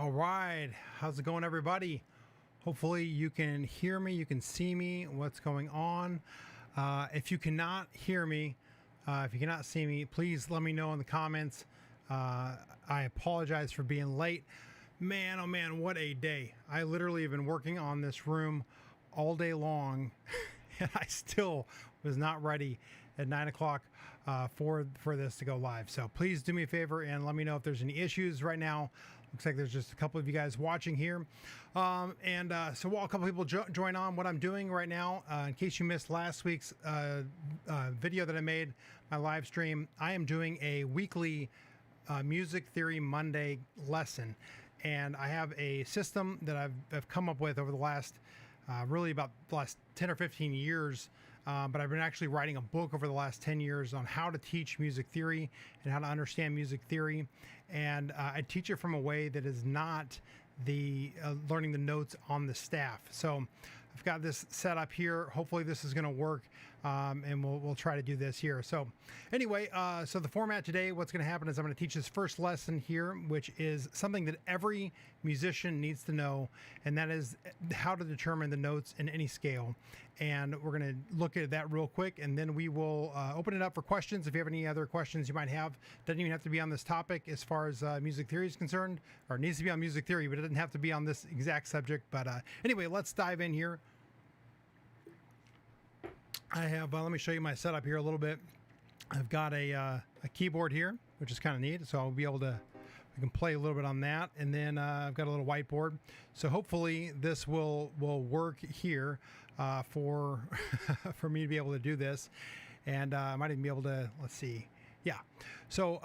All right, how's it going, everybody? Hopefully you can hear me, you can see me, what's going on. If you cannot hear me, if you cannot see me, please let me know in the comments. I apologize for being late. Man, oh man, what a day. I literally have been working on this room all day long and I still was not ready at 9 o'clock for this to go live. So please do me a favor and let me know if there's any issues right now. Looks like there's just a couple of you guys watching here. So while a couple people join on, what I'm doing right now, in case you missed last week's video that I made, my live stream, I am doing a weekly Music Theory Monday lesson. And I have a system that I've come up with over the last really about the last 10 or 15 years, but I've been actually writing a book over the last 10 years on how to teach music theory and how to understand music theory. And I teach it from a way that is not the learning the notes on the staff. So I've got this set up here. Hopefully this is going to work, and we'll try to do this here. So anyway, so the format today, what's going to happen is I'm going to teach this first lesson here, which is something that every musician needs to know, and that is how to determine the notes in any scale. And we're going to look at that real quick, and then we will open it up for questions. If you have any other questions you might have, doesn't even have to be on this topic as far as music theory is concerned, or it needs to be on music theory, but it doesn't have to be on this exact subject. But anyway, let's dive in here. I have, let me show you my setup here a little bit. I've got a keyboard here, which is kind of neat. So I'll be able to, we can play a little bit on that. And then I've got a little whiteboard. So hopefully this will work here for me to be able to do this. And I might even be able to, let's see. Yeah. So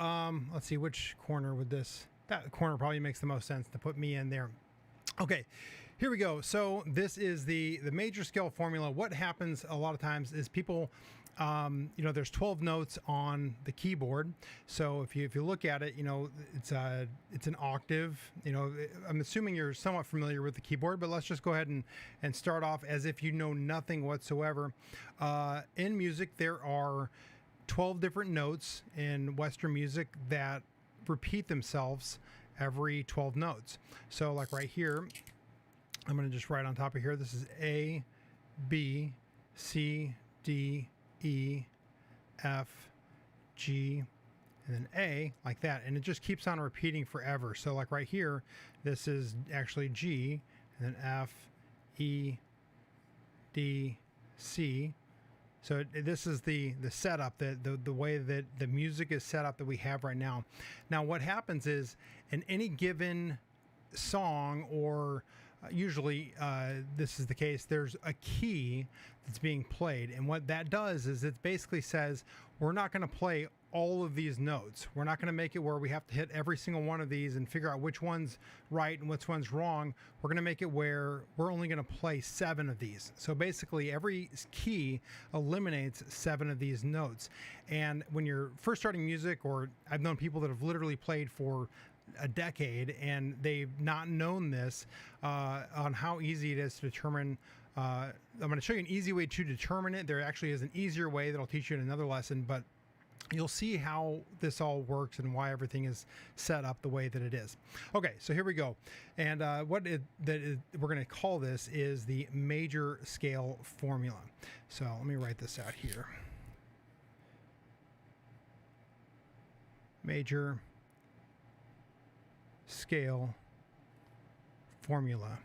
let's see, which corner would this, that corner probably makes the most sense to put me in there. Okay, here we go. So this is the major scale formula. What happens a lot of times is people, there's 12 notes on the keyboard. So if you look at it, it's an octave. I'm assuming you're somewhat familiar with the keyboard, but let's just go ahead and start off as if you know nothing whatsoever. In music, there are 12 different notes in Western music that repeat themselves every 12 notes. So like right here, I'm going to just write on top of here, this is A, B, C, D, E, F, G, and then A, like that. And it just keeps on repeating forever. So like right here, this is actually G, and then F, E, D, C. So this is the setup, the way that the music is set up that we have right now. Now what happens is in any given song, or usually this is the case, there's a key that's being played. And what that does is it basically says we're not going to play all of these notes. We're not going to make it where we have to hit every single one of these and figure out which one's right and which one's wrong. We're going to make it where we're only going to play 7 of these. So basically every key eliminates 7 of these notes. And when you're first starting music, or I've known people that have literally played for a decade and they've not known this, on how easy it is to determine. I'm going to show you an easy way to determine it. There actually is an easier way that I'll teach you in another lesson, but you'll see how this all works and why everything is set up the way that it is. Okay, so here we go. And we're going to call this is the major scale formula. So let me write this out here. Major scale formula.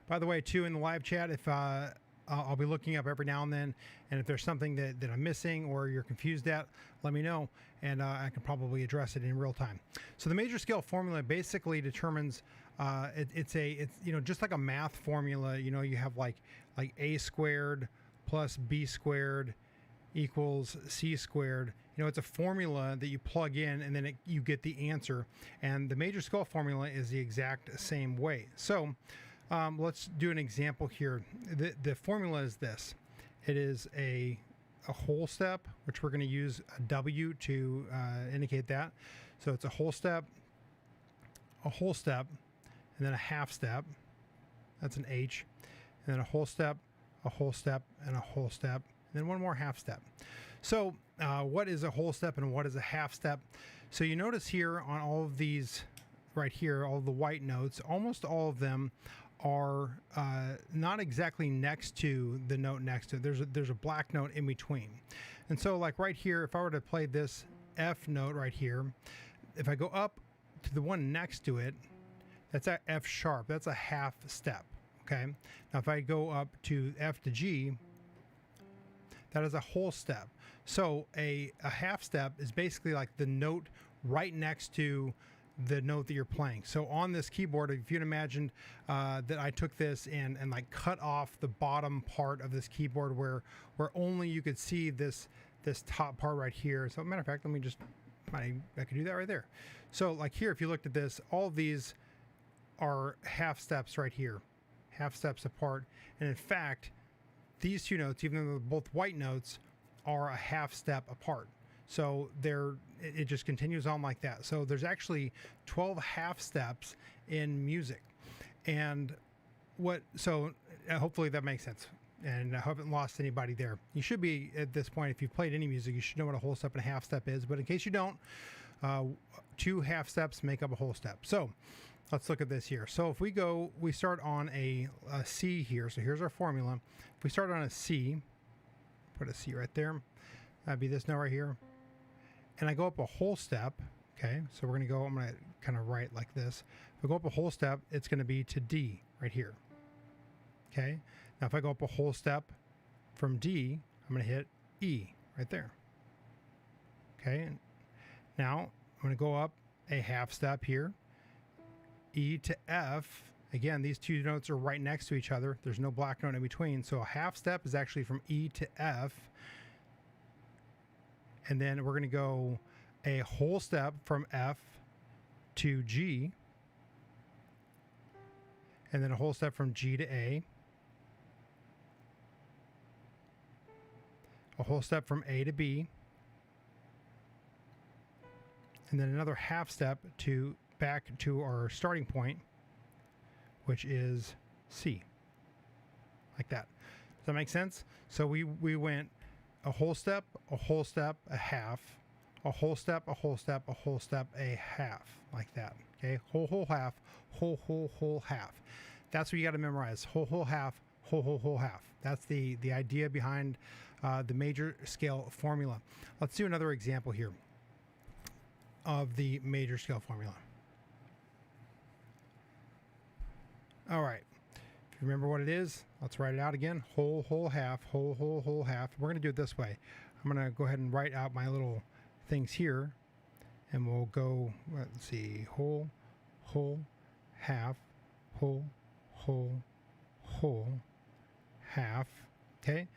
By the way, too, in the live chat, if I'll be looking up every now and then, and if there's something that I'm missing or you're confused at, let me know, and I can probably address it in real time. So the major scale formula basically determines it's just like a math formula. You have like a squared plus b squared equals c squared. It's a formula that you plug in and then you get the answer. And the major scale formula is the exact same way. So let's do an example here. The formula is this. It is a whole step, which we're going to use a W to indicate that. So it's a whole step, and then a half step. That's an H. And then a whole step, and a whole step, and then one more half step. So what is a whole step and what is a half step? So you notice here on all of these right here, all the white notes, almost all of them are not exactly next to the note next to it. There's a black note in between. And so like right here, if I were to play this F note right here, if I go up to the one next to it, that's a F sharp. That's a half step. Okay. Now if I go up to F to G, that is a whole step. So a half step is basically like the note right next to the note that you're playing. So on this keyboard, if you'd imagined that I took this and like cut off the bottom part of this keyboard where only you could see this top part right here. So matter of fact, let me just, I could do that right there. So like here, if you looked at this, all of these are half steps right here, half steps apart. And in fact, these two notes, even though they're both white notes, are a half step apart. So it just continues on like that. So there's actually 12 half steps in music. And so hopefully that makes sense. And I haven't lost anybody there. You should be at this point, if you've played any music, you should know what a whole step and a half step is. But in case you don't, 2 half steps make up a whole step. So let's look at this here. So if we start on a C here. So here's our formula. If we start on a C, put a C right there. That'd be this note right here. And I go up a whole step. Okay, so I'm going to kind of write like this. If I go up a whole step, it's going to be to D right here. Okay, now if I go up a whole step from D, I'm going to hit E right there. Okay, now I'm going to go up a half step here, E to F. Again, these two notes are right next to each other. There's no black note in between. So a half step is actually from E to F. And then we're going to go a whole step from F to G. And then a whole step from G to A. A whole step from A to B. And then another half step back to our starting point, which is C. Like that. Does that make sense? So we went a whole step, a half, a whole step, a whole step, a whole step, a half, like that. Okay, whole half, whole half. That's what you got to memorize. Whole half, whole half. That's the idea behind the major scale formula. Let's do another example here of the major scale formula. All right. If you remember what it is, let's write it out again. Whole half, whole half. We're going to do it this way. I'm going to go ahead and write out my little things here, and we'll go, let's see, whole, half, whole, half. Okay,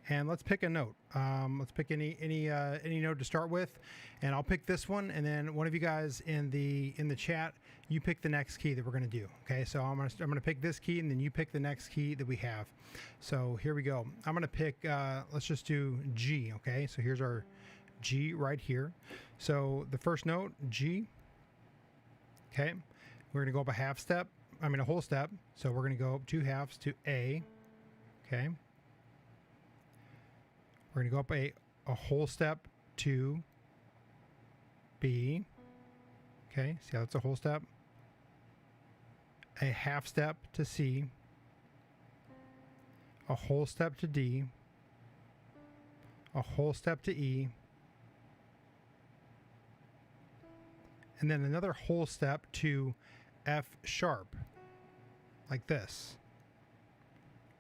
and let's pick a note. Let's pick any note to start with, and I'll pick this one, and then one of you guys in the chat, you pick the next key that we're going to do. Okay, so I'm gonna pick this key, and then you pick the next key that we have. So here we go. I'm gonna pick. Let's just do G. Okay, so here's our G right here. So the first note, G. Okay, we're gonna go up a half step. I mean a whole step. So we're gonna go up 2 halves to A. Okay. We're going to go up a whole step to B. Okay, see how that's a whole step? A half step to C. A whole step to D. A whole step to E. And then another whole step to F sharp, like this.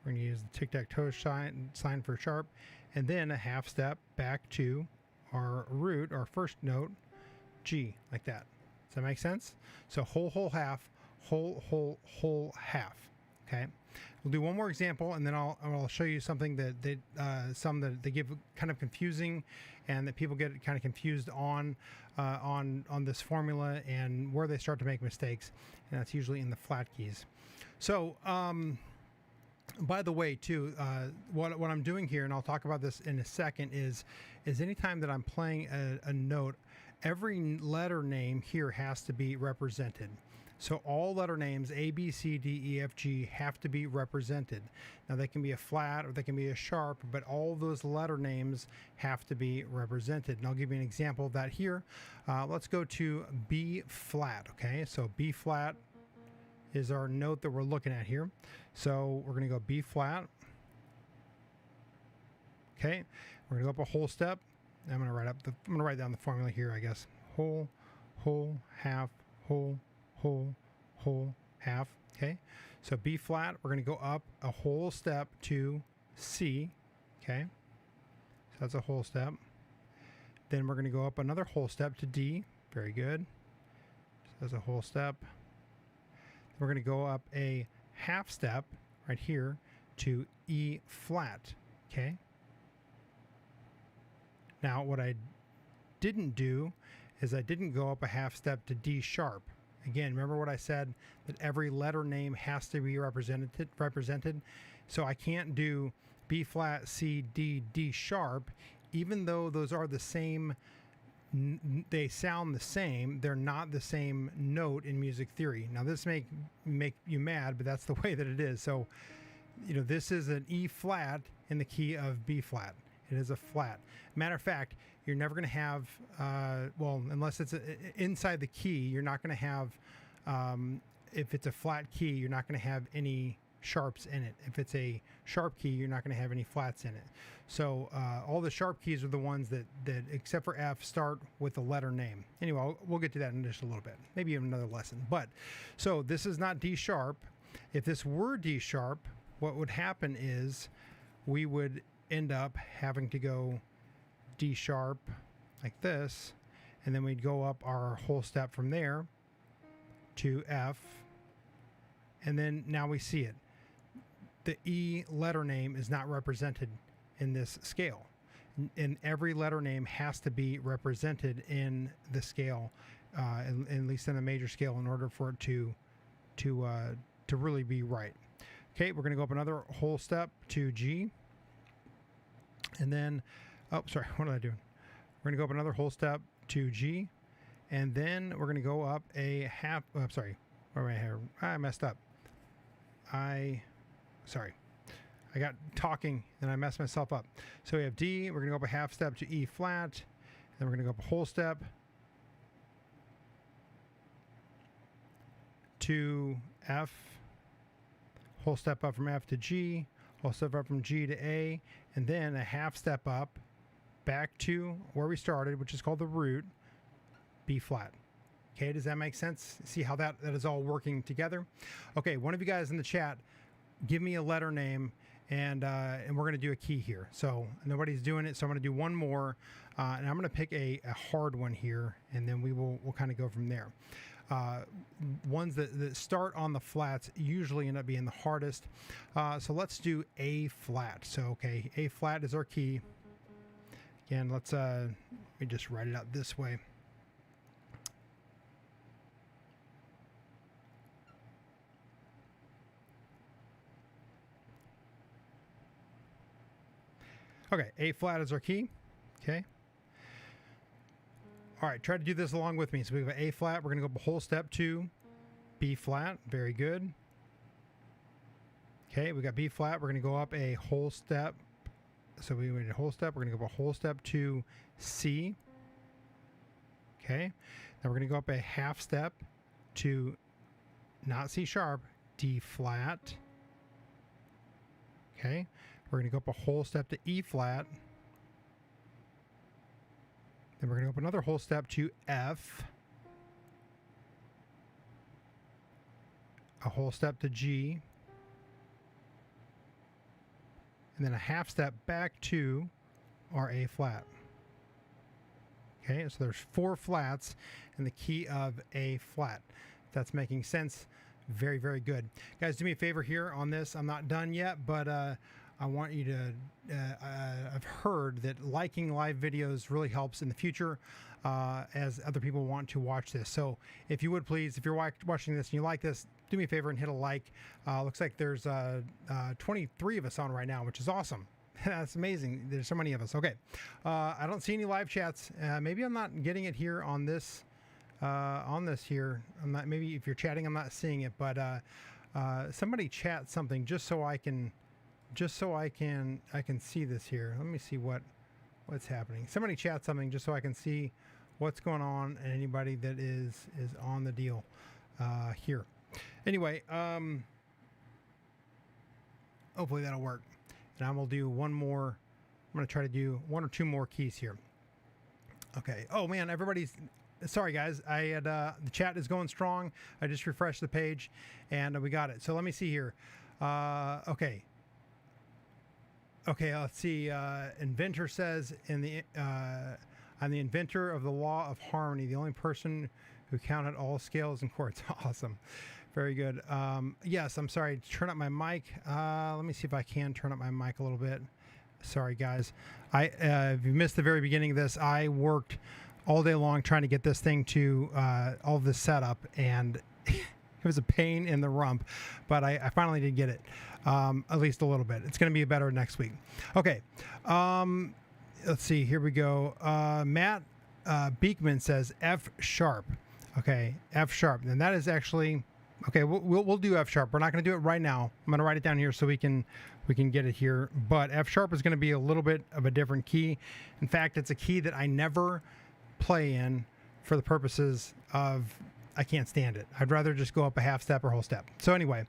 We're going to use the tic-tac-toe sign for sharp. And then a half step back to our root, our first note, G, like that. Does that make sense? So whole half, whole half. Okay. We'll do one more example, and then I'll show you something that some that they give kind of confusing, and that people get kind of confused on this formula and where they start to make mistakes, and that's usually in the flat keys. So. By the way, too, what I'm doing here, and I'll talk about this in a second, is anytime that I'm playing a note, every letter name here has to be represented. So all letter names A, B, C, D, E, F, G have to be represented. Now they can be a flat or they can be a sharp, but all those letter names have to be represented. And I'll give you an example of that here. Let's go to B flat. Okay, so B flat is our note that we're looking at here. So we're going to go B flat. Okay, we're going to go up a whole step. I'm going to write down the formula here, I guess. Whole, half, whole, half. Okay, so B flat, we're going to go up a whole step to C. Okay, so that's a whole step. Then we're going to go up another whole step to D. Very good. So that's a whole step. We're going to go up a half step right here to E flat. Okay. Now what I didn't do is I didn't go up a half step to D sharp. Again, remember what I said, that every letter name has to be represented. So I can't do B flat, C, D, D sharp, even though those are the same, they sound the same, they're not the same note in music theory. Now this may make you mad, but that's the way that it is. So, you know, this is an E flat in the key of B flat. It is a flat. Matter of fact, you're never going to have, well, unless it's inside the key, you're not going to have, if it's a flat key, you're not going to have any sharps in it. If it's a sharp key, you're not going to have any flats in it. So all the sharp keys are the ones that except for F, start with the letter name. Anyway, we'll get to that in just a little bit, maybe in another lesson. But so this is not D sharp. If this were D sharp, what would happen is we would end up having to go D sharp like this, and then we'd go up our whole step from there to F, and then now we see it. The E letter name is not represented in this scale, and every letter name has to be represented in the scale, at least in the major scale, in order for it to really be right. Okay, we're going to go up another whole step to G. And then, oh, sorry, what am I doing? We're going to go up another whole step to G, and then we're going to go up a half, sorry, where am I here? I messed up. Sorry, I got talking and I messed myself up. So we have D, we're going to go up a half step to E flat, then we're going to go up a whole step to F, whole step up from F to G, whole step up from G to A, and then a half step up back to where we started, which is called the root, B flat. Okay, does that make sense? See how that is all working together? Okay, one of you guys in the chat, give me a letter name, and we're going to do a key here. So nobody's doing it, so I'm going to do one more, and I'm going to pick a hard one here, and then we'll kind of go from there. Ones that start on the flats usually end up being the hardest. So let's do A flat. So, okay, A flat is our key. Again, let me just write it out this way. Okay, A flat is our key. Okay. All right, try to do this along with me. So we have A flat. We're going to go a whole step to B flat. Very good. Okay, we got B flat. We're going to go up a whole step. So we made a whole step. We're going to go a whole step to C. Okay. Now we're going to go up a half step to not C sharp, D flat. Okay. We're going to go up a whole step to E flat. Then we're going to go up another whole step to F. A whole step to G. And then a half step back to our A flat. Okay, so there's 4 flats in the key of A flat. If that's making sense. Very, very good. Guys, do me a favor here on this. I'm not done yet, but I want you to, I've heard that liking live videos really helps in the future as other people want to watch this. So if you would please, if you're watching this and you like this, do me a favor and hit a like. Looks like there's 23 of us on right now, which is awesome. That's amazing. There's so many of us. Okay. I don't see any live chats. Maybe I'm not getting it here on this on this here. I'm not, maybe if you're chatting, I'm not seeing it, but somebody chat something just so I can see this here. Let me see what's happening. Somebody chat something just so I can see what's going on and anybody that is on the deal here. Anyway, hopefully that'll work. And I will do one more. I'm going to try to do one or two more keys here. Okay. Oh man, sorry guys. I had the chat is going strong. I just refreshed the page and we got it. So let me see here. Okay. Okay, let's see. Inventor says I'm the inventor of the law of harmony, the only person who counted all scales and chords. Awesome. Very good. Yes, I'm sorry. Turn up my mic. Let me see if I can turn up my mic a little bit. Sorry, guys. If you missed the very beginning of this, I worked all day long trying to get this thing to all of this setup, and it was a pain in the rump, but I finally did get it, at least a little bit. It's going to be better next week. Okay. Let's see. Here we go. Matt Beekman says F sharp. Okay, F sharp. And that is actually... Okay, we'll do F sharp. We're not going to do it right now. I'm going to write it down here so we can get it here. But F sharp is going to be a little bit of a different key. In fact, it's a key that I never play in for the purposes of I can't stand it. I'd rather just go up a half step or whole step. So anyway,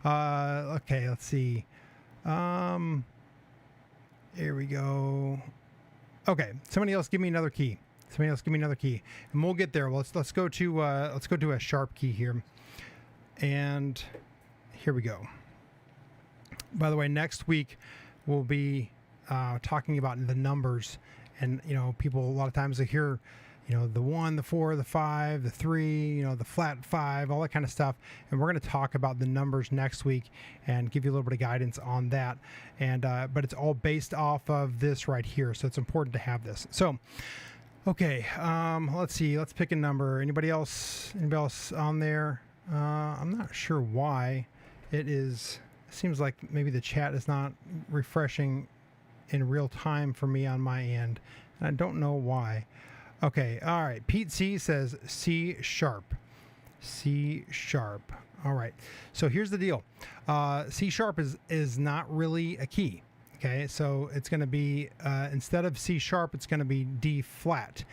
okay, let's see. Here we go. Okay, somebody else give me another key. Somebody else give me another key, and we'll get there. Let's go to a sharp key here. And here we go. By the way, next week we'll be talking about the numbers, and people a lot of times they hear, the 1, the 4, the 5, the 3, the flat 5, all that kind of stuff. And we're going to talk about the numbers next week and give you a little bit of guidance on that. And but it's all based off of this right here, so it's important to have this. So, okay, let's see. Let's pick a number. Anybody else on there? I'm not sure why it seems like maybe the chat is not refreshing in real time for me on my end. And I don't know why. Okay. All right. Pete C says C sharp. C sharp. All right. So here's the deal. C sharp is not really a key. Okay. So it's going to be, instead of C sharp, it's going to be D flat.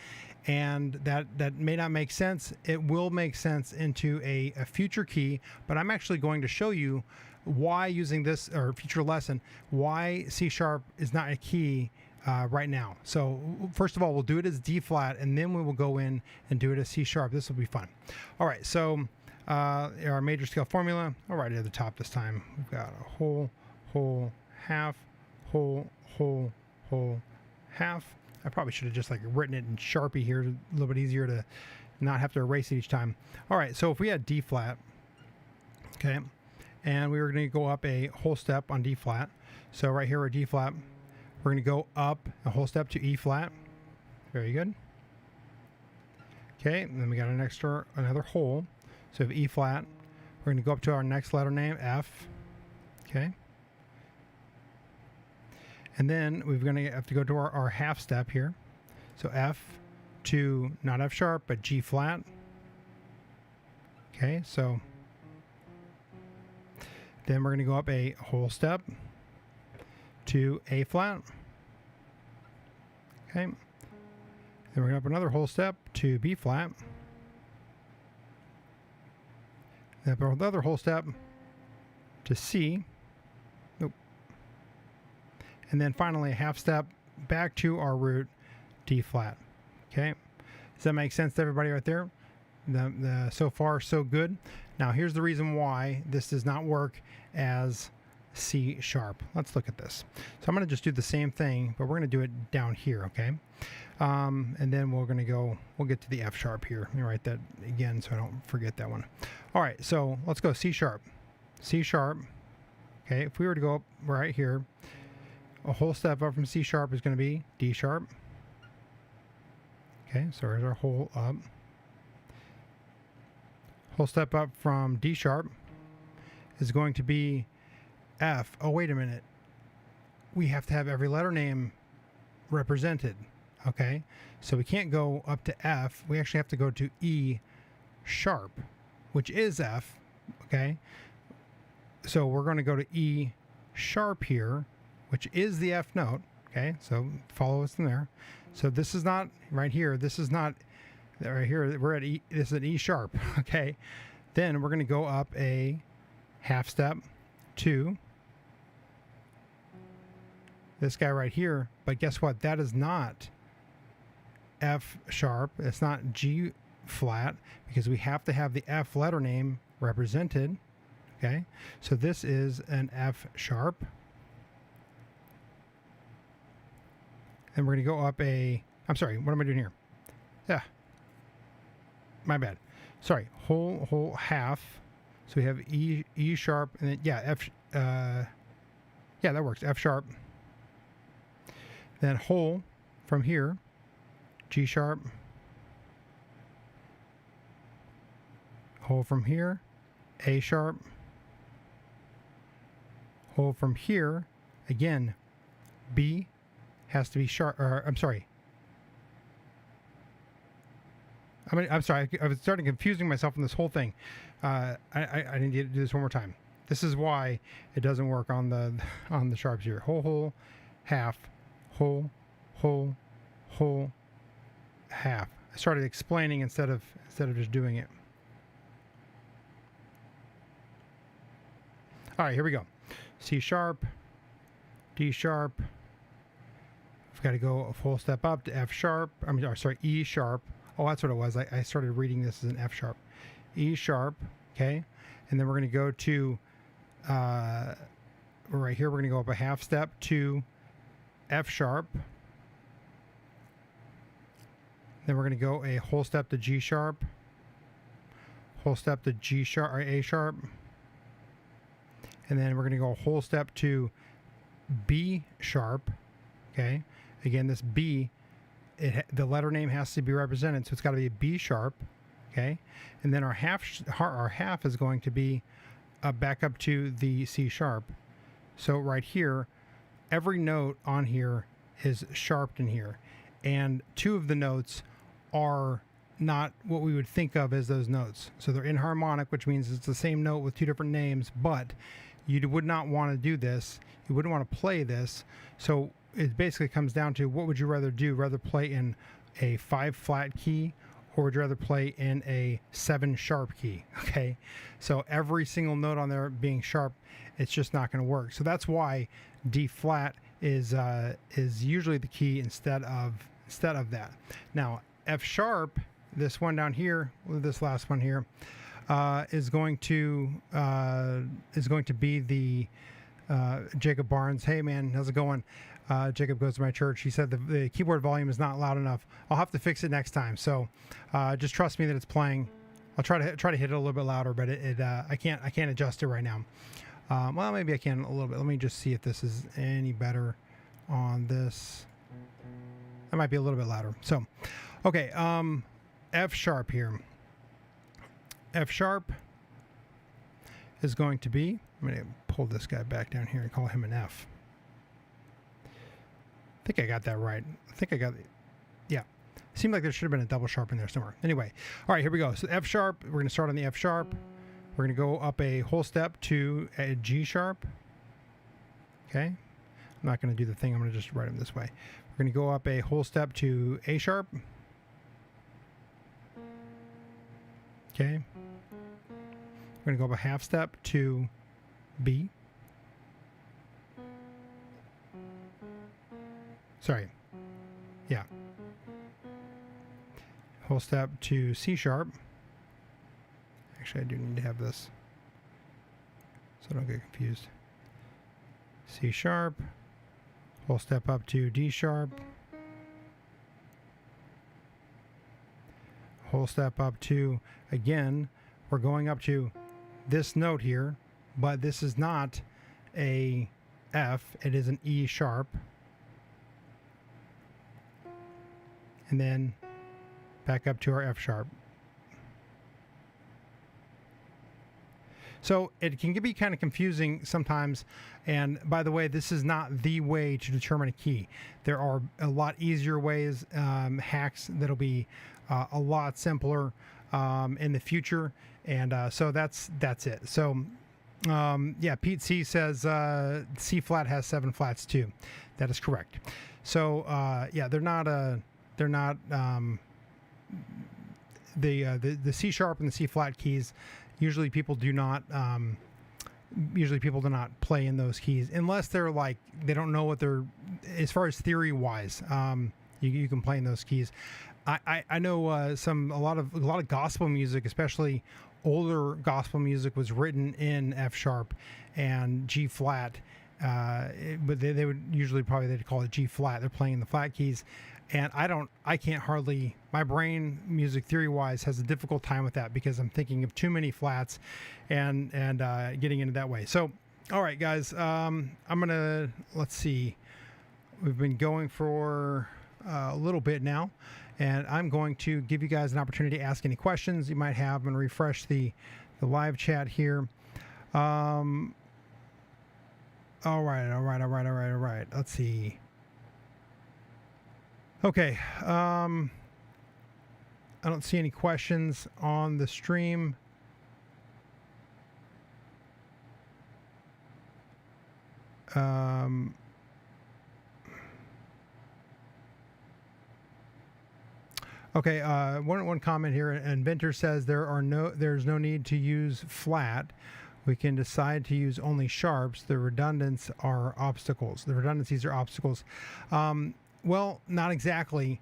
And that may not make sense. It will make sense into a future key, but I'm actually going to show you why using this, or future lesson, why C sharp is not a key right now. So first of all, we'll do it as D flat, and then we will go in and do it as C sharp. This will be fun. All right, so our major scale formula, I'll write it at the top this time. We've got a whole, whole, half, whole, whole, whole, half. I probably should have just written it in Sharpie here, a little bit easier to not have to erase it each time. All right, so if we had D flat, okay, and we were going to go up a whole step on D flat. So right here at D flat, we're going to go up a whole step to E flat. Very good. Okay, and then we got another whole. So we have E flat. We're going to go up to our next letter name, F. Okay. And then we're going to have to go to our half step here. So F to not F sharp, but G flat. Okay, so then we're going to go up a whole step to A flat. Okay. Then we're going to up another whole step to B flat. Then up another whole step to C. And then finally a half step back to our root, D flat. Okay, does that make sense to everybody right there? So far so good. Now here's the reason why this does not work as C sharp. Let's look at this. So I'm going to just do the same thing, but we're going to do it down here. Okay, and then we'll get to the F sharp here. Let me write that again so I don't forget that one. All right, so let's go C sharp. C sharp. Okay, if we were to go up right here, a whole step up from C sharp is going to be D sharp. Okay, so there's our whole up. Whole step up from D sharp is going to be F. Oh, wait a minute. We have to have every letter name represented. okay? So we can't go up to F. We actually have to go to E sharp, which is F, okay? So we're going to go to E sharp here, which is the F note, okay? So follow us in there. So this is not right here. This is not right here. We're at E. This is an E sharp, okay? Then we're going to go up a half step to this guy right here. But guess what? That is not F sharp. It's not G flat because we have to have the F letter name represented. Okay, so this is an F sharp. And we're going to go up a, I'm sorry, what am I doing here? Yeah, my bad. Sorry, whole half. So we have E sharp, and then, yeah, F, yeah, that works, F sharp. Then whole from here, G sharp. Whole from here, A sharp. Whole from here, again, B has to be sharp, or I'm sorry. I'm sorry, I was starting confusing myself in this whole thing. I need to do this one more time. This is why it doesn't work on the sharps here. Whole, half, whole, half. I started explaining instead of just doing it. All right, here we go. C sharp, D sharp. I've got to go a full step up to F sharp. Sorry, E sharp. Oh, that's what it was. I started reading this as an F sharp. E sharp, okay? And then we're going to go to, right here, we're going to go up a half step to F sharp. Then we're going to go a whole step to G sharp. Whole step to G sharp, or A sharp. And then we're going to go a whole step to B sharp, okay? Again, this B, the letter name has to be represented, so it's got to be a B sharp, okay? And then our half is going to be back up to the C sharp. So right here, every note on here is sharped in here. And two of the notes are not what we would think of as those notes. So they're inharmonic, which means it's the same note with two different names, but you would not want to do this. You wouldn't want to play this. So it basically comes down to, what would you rather do? Rather play in a 5 flat key, or would you rather play in a 7 sharp key? Okay, so every single note on there being sharp, it's just not going to work. So that's why D flat is usually the key instead of that. Now F sharp, this one down here, this last one here, is going to be the Jacob Barnes. Hey man, how's it going? Jacob goes to my church. He said the keyboard volume is not loud enough. I'll have to fix it next time. So just trust me that it's playing. I'll try to hit it a little bit louder, but I can't adjust it right now. Well, maybe I can a little bit. Let me just see if this is any better on this. That might be a little bit louder. So, okay, F sharp here. F sharp is going to be, I'm going to pull this guy back down here and call him an F. I think I got that right. I think I got it. Yeah. Seemed like there should have been a double sharp in there somewhere. Anyway, all right, here we go. So F sharp, we're going to start on the F sharp. We're going to go up a whole step to a G sharp. Okay. I'm not going to do the thing. I'm going to just write them this way. We're going to go up a whole step to A sharp. Okay. We're going to go up a half step to B. Sorry. Yeah. Whole step to C sharp. Actually, I do need to have this so I don't get confused. C sharp. Whole step up to D sharp. Whole step up to, again, we're going up to this note here, but this is not a F, it is an E sharp. And then back up to our F sharp. So it can be kind of confusing sometimes. And by the way, this is not the way to determine a key. There are a lot easier ways, hacks that'll be a lot simpler in the future. And so that's it. So yeah, Pete C says C flat has 7 flats too. That is correct. So yeah, they're not the C sharp and the C flat keys. Usually people do not play in those keys unless they're like they don't know what they're, as far as theory wise. You can play in those keys. I know a lot of gospel music, especially older gospel music, was written in F sharp and G flat, but they would usually they'd call it G flat. They're playing the flat keys, and I can't hardly, my brain music theory wise has a difficult time with that because I'm thinking of too many flats and getting into that way. So all right guys, let's see, we've been going for a little bit now, and I'm going to give you guys an opportunity to ask any questions you might have. I'm going to refresh the live chat here. All right. Let's see. Okay. I don't see any questions on the stream. Okay, one comment here. Inventor says there's no need to use flat. We can decide to use only sharps. The redundancies are obstacles. Well, not exactly,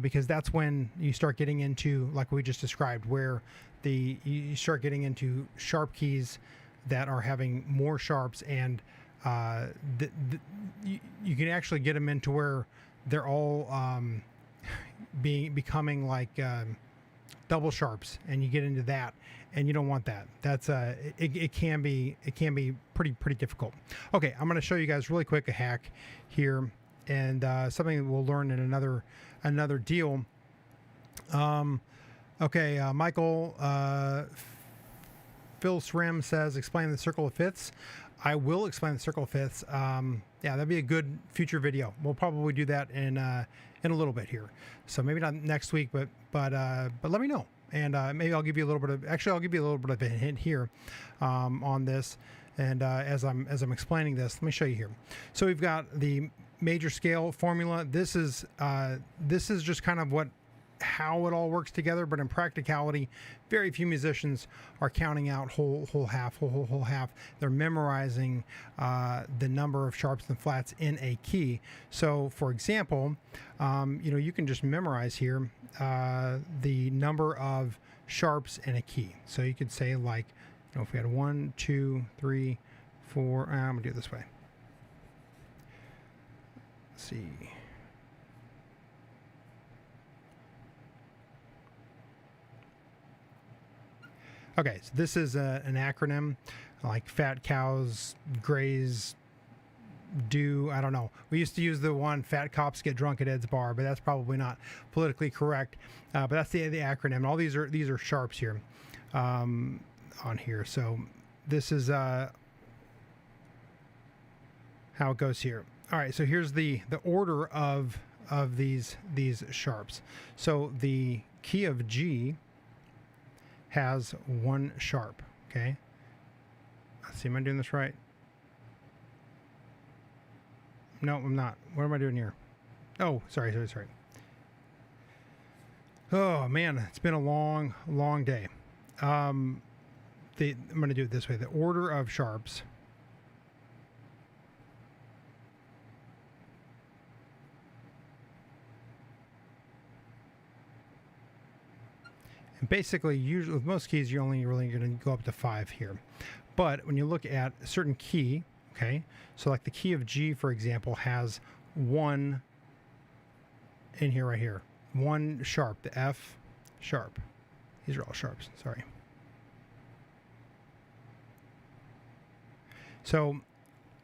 because that's when you start getting into, like we just described, where you start getting into sharp keys that are having more sharps, and you can actually get them into where they're all becoming like double sharps, and you get into that, and you don't want that. That's it can be pretty difficult. Okay, I'm going to show you guys really quick a hack here, and something that we'll learn in another deal. Okay, Michael Phil Srim says explain the circle of fifths. I will explain the circle of fifths. Yeah, that'd be a good future video. We'll probably do that in a little bit here. So maybe not next week, but let me know, and maybe I'll give you a little bit of a hint here on this. And as I'm explaining this, let me show you here. So we've got the major scale formula. This is just kind of how it all works together, but in practicality, very few musicians are counting out whole half. They're memorizing the number of sharps and flats in a key. So for example, you can just memorize here the number of sharps in a key. So you could say, like, if we had 1, 2, 3, 4, I'm gonna do it this way. Let's see. Okay, so this is an acronym, like fat cows graze do, I don't know. We used to use the one, fat cops get drunk at Ed's bar, but that's probably not politically correct. But that's the acronym. All these are sharps here on here. So this is how it goes here. All right, so here's the order of these sharps. So the key of G has 1 sharp. Okay, let's see, am I doing this right? No, I'm not. What am I doing here? Oh, sorry. Oh man, it's been a long day. I'm going to do it this way. The order of sharps and basically, usually with most keys, you're only really going to go up to 5 here. But when you look at a certain key, okay, so like the key of G, for example, has 1 in here, right here, 1 sharp, the F sharp. These are all sharps, sorry. So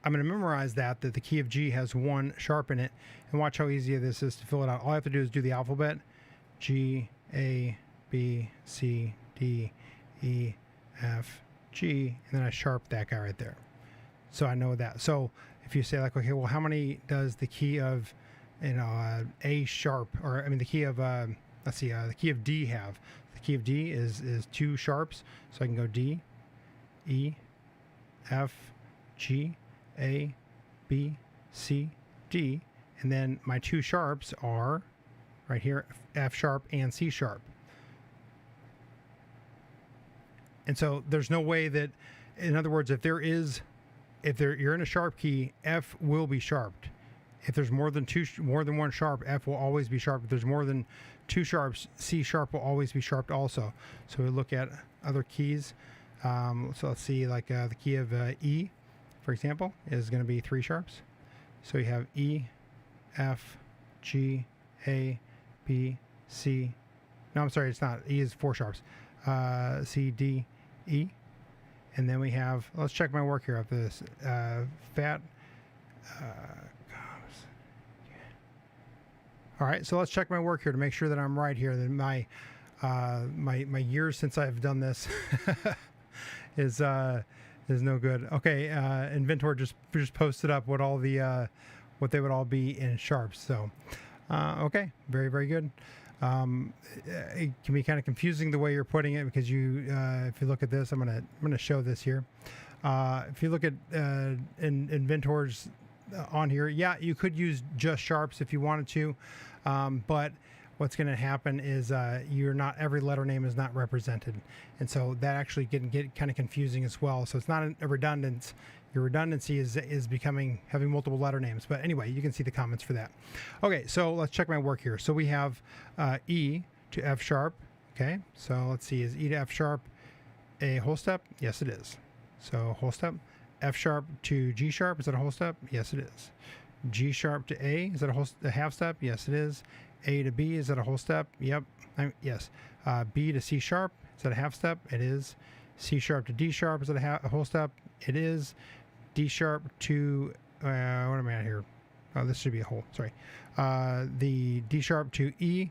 I'm going to memorize that the key of G has 1 sharp in it, and watch how easy this is to fill it out. All I have to do is do the alphabet: G, A, B, C, D, E, F, G, and then I sharp that guy right there. So I know that. So if you say like, okay, well, how many does the key of, A sharp, or I mean the key of, let's see, the key of D have? The key of D is 2 sharps. So I can go D, E, F, G, A, B, C, D, and then my 2 sharps are right here, F sharp and C sharp. And so there's no way that, in other words, you're in a sharp key, F will be sharped. If there's more than 1 sharp, F will always be sharped. If there's more than 2 sharps, C sharp will always be sharped also. So we look at other keys. So let's see, like the key of E, for example, is going to be 3 sharps. So you have E, F, G, A, B, C. No, I'm sorry, it's not. E is 4 sharps. C, D, E. And then we have, let's check my work here after this. All right, so let's check my work here to make sure that I'm right here. That my years since I've done this is no good. Okay, Inventor just posted up what all the what they would all be in sharps. So okay, very, very good. It can be kind of confusing the way you're putting it, because if you look at this, I'm gonna show this here. If you look at Inventor's on here, yeah, you could use just sharps if you wanted to, but what's going to happen is every letter name is not represented, and so that actually can get kind of confusing as well. So it's not a redundance. Your redundancy is having multiple letter names. But anyway, you can see the comments for that. Okay, so let's check my work here. So we have E to F sharp. Okay, so let's see, is E to F sharp a whole step? Yes, it is. So whole step. F sharp to G sharp, is that a whole step? Yes, it is. G sharp to A, is that a half step? Yes, it is. A to B, is that a whole step? Yep. Yes. B to C sharp, is that a half step? It is. C sharp to D sharp, is that a whole step? It is. D sharp to, what am I at here? Oh, this should be a whole, sorry. The D sharp to E,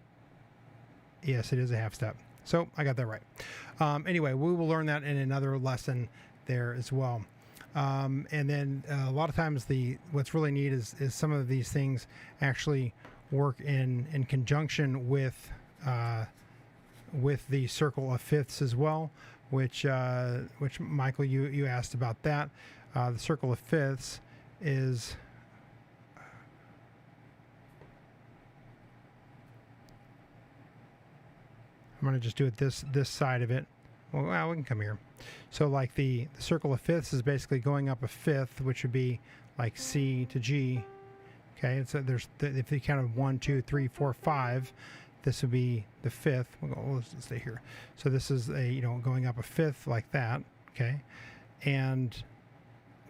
yes, it is a half step. So I got that right. Anyway, we will learn that in another lesson there as well. And then a lot of times what's really neat is some of these things actually work in conjunction with the circle of fifths as well, which Michael, you asked about that. The circle of fifths is I'm going to just do it this side of it. Well, we can come here. So like the circle of fifths is basically going up a fifth, which would be like C to G. Okay, so if you count of 1, 2, 3, 4, 5, this would be the fifth. Let's stay here. So this is going up a fifth like that. Okay, and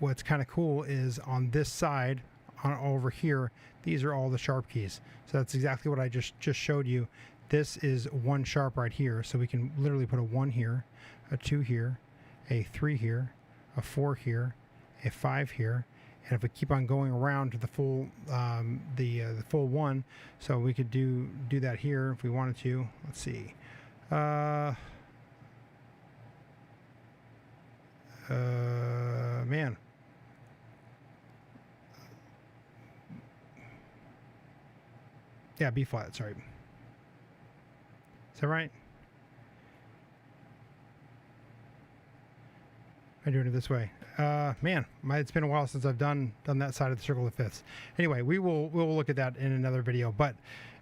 what's kind of cool is on this side, over here, these are all the sharp keys. So that's exactly what I just showed you. This is 1 sharp right here, so we can literally put a 1 here, a 2 here, a 3 here, a 4 here, a 5 here, and if we keep on going around to the full the full 1, so we could do that here if we wanted to. Let's see. Man. Yeah, B flat, sorry. Is that right? I'm doing it this way. Man, it's been a while since I've done that side of the circle of fifths. Anyway, we will look at that in another video. But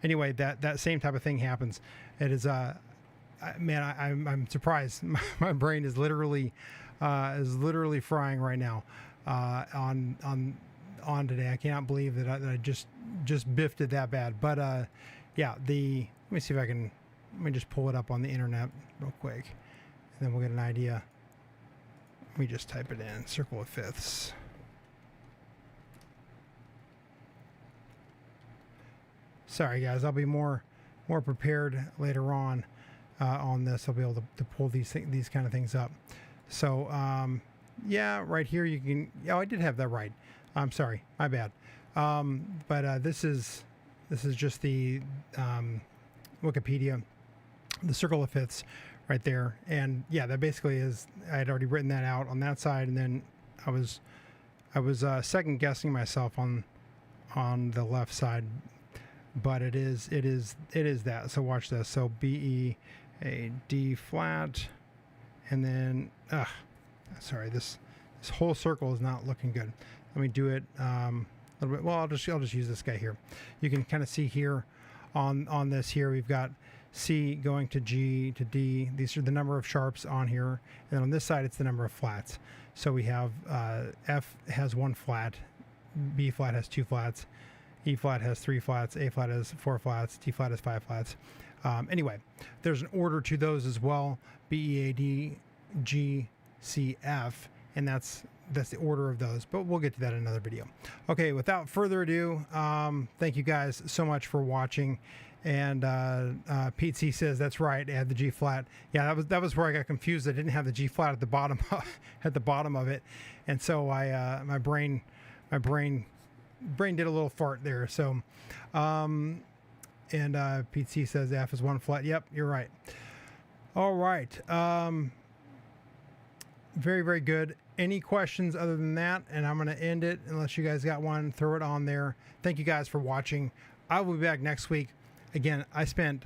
anyway, that same type of thing happens. It is man, I'm surprised. My brain is literally frying right now on today. I cannot believe that I just biffed it that bad. But yeah, let me see if I can. Let me just pull it up on the internet real quick, and then we'll get an idea. Let me just type it in, circle of fifths. Sorry guys, I'll be more prepared later on this. I'll be able to pull these kind of things up. So yeah, right here you can. Oh, I did have that right. I'm sorry, my bad. But this is just the Wikipedia. The circle of fifths right there. And yeah, that basically is, I had already written that out on that side, and then I was second guessing myself on the left side, but it is that. So watch this. So B, E, A, D flat, and then sorry, this whole circle is not looking good. Let me do it a little bit. Well, I'll just use this guy here. You can kind of see here on this here, we've got C going to G to D. These are the number of sharps on here, and then on this side it's the number of flats. So we have F has 1 flat, B flat has 2 flats, E flat has 3 flats, A flat has 4 flats, D flat has 5 flats. Anyway, there's an order to those as well: B, E, A, D, G, C, F, and that's the order of those. But we'll get to that in another video. Okay, without further ado, thank you guys so much for watching. And Pete C says that's right. Add the G flat. Yeah, that was where I got confused. I didn't have the G flat at the bottom of it, and so my brain did a little fart there. So, and Pete C says F is 1 flat. Yep, you're right. All right. Very, very good. Any questions other than that? And I'm going to end it unless you guys got one. Throw it on there. Thank you guys for watching. I will be back next week. Again, I spent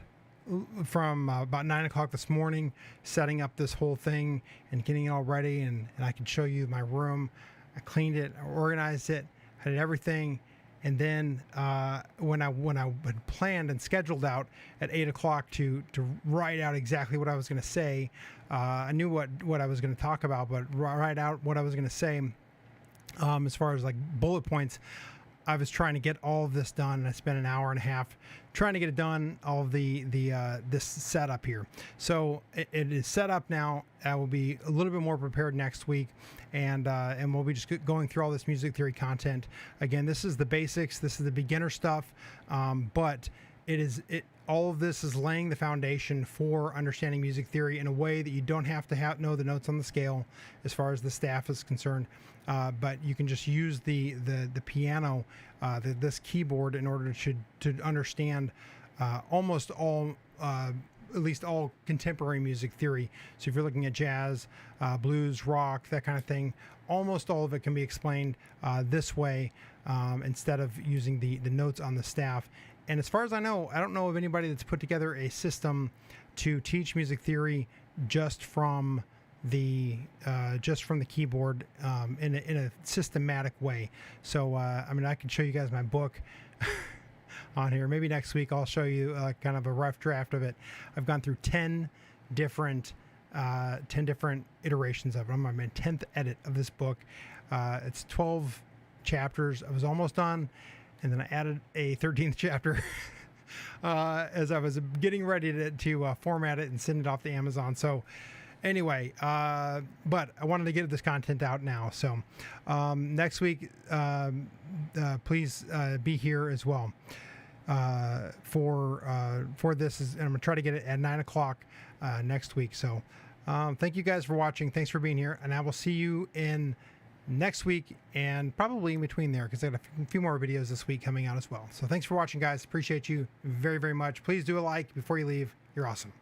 from about 9 o'clock this morning setting up this whole thing and getting it all ready, and I can show you my room. I cleaned it, I organized it, I did everything, and then when I had planned and scheduled out at 8 o'clock to write out exactly what I was going to say, I knew what I was going to talk about, but write out what I was going to say as far as like bullet points. I was trying to get all of this done, and I spent an hour and a half trying to get it done, all of this setup here. So it is set up now. I will be a little bit more prepared next week, and we'll be just going through all this music theory content. Know this is the basics. This is the beginner stuff, but all of this is laying the foundation for understanding music theory in a way that you don't have to know the notes on the scale as far as the staff is concerned, but you can just use the piano, this keyboard, in order to understand almost all, at least all contemporary music theory. So if you're looking at jazz, blues, rock, that kind of thing, almost all of it can be explained this way instead of using the notes on the staff. And as far as I know, I don't know of anybody that's put together a system to teach music theory just from the keyboard in a systematic way. So I mean, I can show you guys my book on here. Maybe next week I'll show you kind of a rough draft of it. I've gone through 10 different iterations of it. I'm on my 10th edit of this book. It's 12 chapters. I was almost done, and then I added a 13th chapter as I was getting ready to format it and send it off to Amazon. So anyway, but I wanted to get this content out now. So next week, please be here as well for this. And I'm gonna try to get it at 9 o'clock next week. So thank you guys for watching. Thanks for being here, and I will see you in next week, and probably in between there, because I got a few more videos this week coming out as well. So thanks for watching, guys. Appreciate you very, very much. Please do a like before you leave. You're awesome.